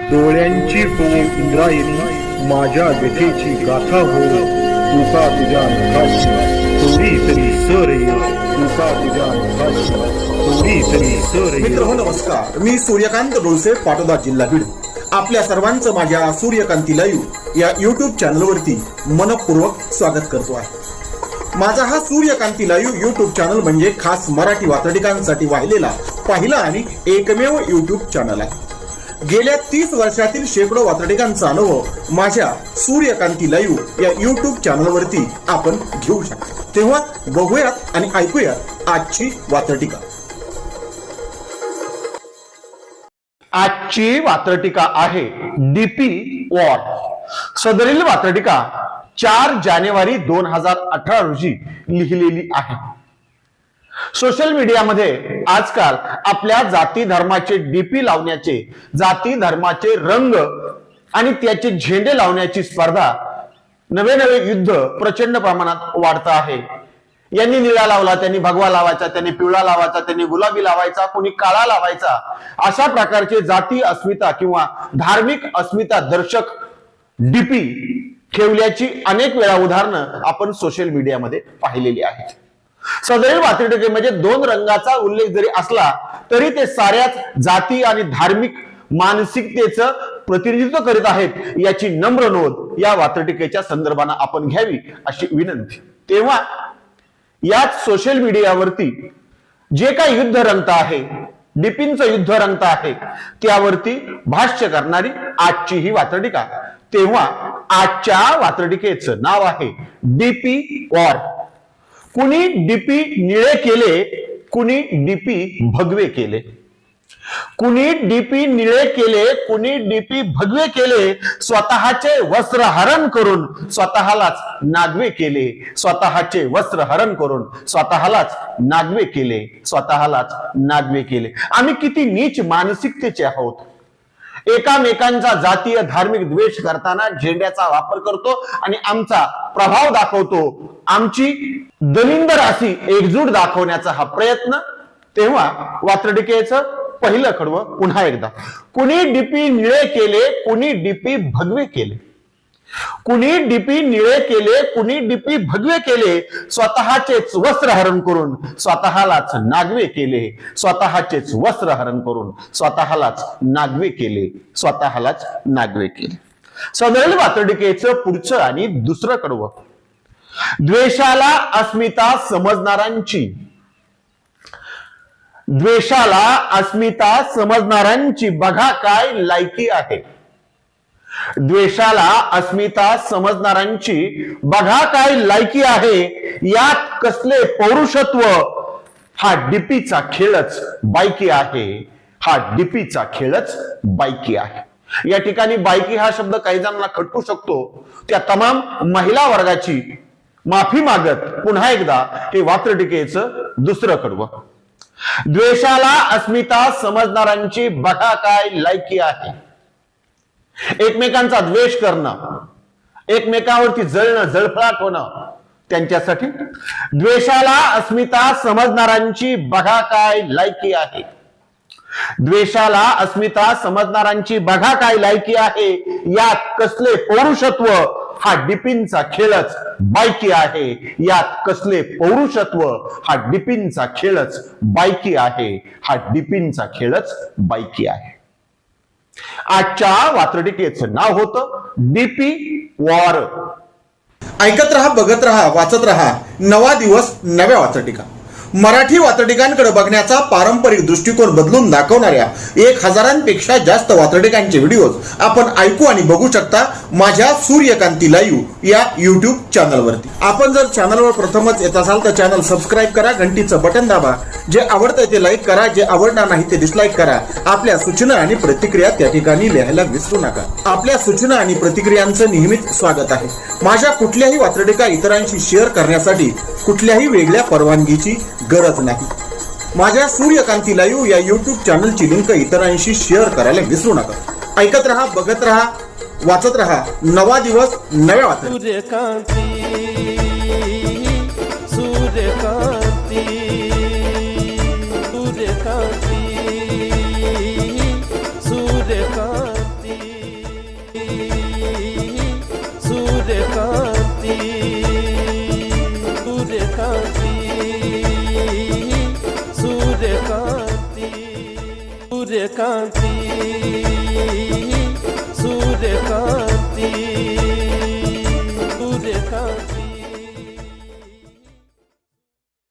डोळ्यांची हो इंद्रायणी माझ्या व्यथेची गाथा हो तुका तुझ्या नखाची थोडी तरी सर ये तुका तुझ्या नखाची थोडी तरी सर ये. मित्र नमस्कार, मी सूर्यकांत डोळसे, पाटोदा, जिल्हा बीड. आपल्या सर्वांचं माझ्या सूर्यकांती लाईव्ह या युट्यूब चॅनलवरती मनपूर्वक स्वागत करतो आहे. माझा हा सूर्यकांती लाईव्ह युट्यूब चॅनल म्हणजे खास मराठी वात्रटिकांसाठी वाहिलेला पहिला आणि एकमेव युट्यूब चॅनल आहे. गेल्या 30 वर्षातील शेकडो वात्रटिकांचा अनुभव माझ्या सूर्यकांती लाईव्ह या युट्यूब चॅनलवरती आपण घेऊ शकता. तेव्हा बघूयात आणि ऐकूयात आजची वात्रटिका. आजची वात्रटिका आहे डीपी वॉर. सदरील वात्रटिका 4 जानेवारी 2018 रोजी लिहिलेली आहे. सोशल मीडियामध्ये आजकाल आपल्या जाती धर्माचे डीपी लावण्याचे, जाती धर्माचे रंग आणि त्याचे झेंडे लावण्याची स्पर्धा, नवे नवे युद्ध प्रचंड प्रमाणात वाढत आहे. यांनी निळा लावला, त्यांनी भगवा लावायचा, त्यांनी पिवळा लावायचा, त्यांनी गुलाबी लावायचा, कोणी काळा लावायचा. अशा प्रकारचे जाती अस्मिता किंवा धार्मिक अस्मिता दर्शक डीपी ठेवल्याची अनेक वेळा उदाहरणं आपण सोशल मीडियामध्ये पाहिलेली आहेत. सदरील वात्रटिकेमध्ये 2 रंगाचा उल्लेख जरी असला तरी ते साऱ्याच जाती आणि धार्मिक मानसिकतेचं प्रतिनिधित्व करीत आहेत याची नम्र नोंद या वात्रटिकेच्या संदर्भाने आपण घ्यावी अशी विनंती. तेव्हा याच सोशल मीडियावरती जे काही युद्ध रंगत आहे, डीपींचं युद्ध रंगत आहे, त्यावरती भाष्य करणारी आजची ही वात्रटिका. तेव्हा आजच्या वात्रटिकेचं नाव आहे डीपी वॉर. कुणी डीपी निळे केले, कुणी डीपी भगवे केले. कुणी डीपी निळे केले, कुणी डीपी भगवे केले. स्वतःचे वस्त्र हरण करून स्वतःलाच नागवे केले. स्वतःचे वस्त्र हरण करून स्वतःलाच नागवे केले. स्वतःलाच नागवे केले. आम्ही किती नीच मानसिकतेचे आहोत. एकामेकांचा जातीय धार्मिक द्वेष करताना झेंड्याचा वापर करतो आणि आमचा प्रभाव दाखवतो. आमची दलिंदर अशी एकजूट दाखवण्याचा हा प्रयत्न. तेव्हा वात्रटिकेचं पहिलं कडवं पुन्हा एकदा. कुणी डीपी निळे केले, कुणी डीपी भगवे केले. कुणी डीपी निळे केले, कुणी डीपी भगवे केले. स्वतःचेच वस्त्र हरण करून स्वतःलाच नागवे केले. स्वतःचेच वस्त्र हरण करून स्वतःलाच नागवे केले. स्वतःलाच नागवे केले. सदरील वात्रटिकेचं पुढचं आणि दुसरं कडवं. द्वेषाला अस्मिता समजणाऱ्यांची, द्वेषाला अस्मिता समजणाऱ्यांची बघा काय लायकी आहे. द्वेषाला अस्मिता समजणाऱ्यांची बघा काय लायकी आहे. यात कसले पौरुषत्व. हा डीपीचा खेळच बायकी आहे. हा डीपीचा खेळच बायकी आहे. या ठिकाणी बायकी हा शब्द काही जणांना खटकू शकतो. त्या तमाम महिला वर्गाची माफी मागत पुन्हा एकदा हे वात्रटिकेचं दुसरं कडवं. द्वेषाला अस्मिता समजणाऱ्यांची बघा काय लायकी आहे. एकमेकांचा द्वेष करणं, एकमेकांवरती जळणं, जळफळाट होणं त्यांच्यासाठी. द्वेषाला अस्मिता समजणाऱ्यांची बघा काय लायकी आहे. द्वेषाला अस्मिता समजणाऱ्यांची बघा काय लायकी आहे. यात कसले पौरुषत्व. हा डीपींचा खेळच बायकी आहे. यात कसले पौरुषत्व. हा डीपींचा खेळच बायकी आहे. हा डीपींचा खेळच बायकी आहे. आजच्या वात्रटिकेचं नाव होतं डीपी वॉर. ऐकत रहा, बघत रहा, वाचत रहा. नवा दिवस, नव्या वात्रटिका. मराठी वात्रटिकांकडे बघण्याचा पारंपरिक दृष्टिकोन बदलून दाखवणाऱ्या 1000पेक्षा जास्त वात्रटिकांचे व्हिडिओज आपण ऐकू आणि बघू शकता माझ्या सूर्यकांती लाईव्ह या युट्यूब चॅनलवरती. आपण जर चॅनलवर प्रथमच येत असाल तर चॅनल सबस्क्राईब करा, घंटीचं बटन दाबा. जे आवडतं ते लाईक करा, जे आवडणार नाही ते डिसलाईक करा. आपल्या सूचना आणि प्रतिक्रिया त्या ठिकाणी लिहायला विसरू नका. आपल्या सूचना आणि प्रतिक्रियांचं नेहमीच स्वागत आहे. माझ्या कुठल्याही वात्रटिका इतरांशी शेअर करण्यासाठी कुठल्याही वेगळ्या परवानगीची गरज नाही. माझ्या सूर्यकांती लाईव्ह या युट्यूब चॅनलची लिंक इतरांशी शेअर करायला विसरू नका. ऐकत रहा, बघत रहा, वाचत रहा. नवा दिवस, नव्या वात्रटिका. सूर्यकांती, सूर्यकांती, सूर्यकांती, सूर्यकांती. सूर्यकांती सूर्यकांती सूर्यकांती सूर्यकांती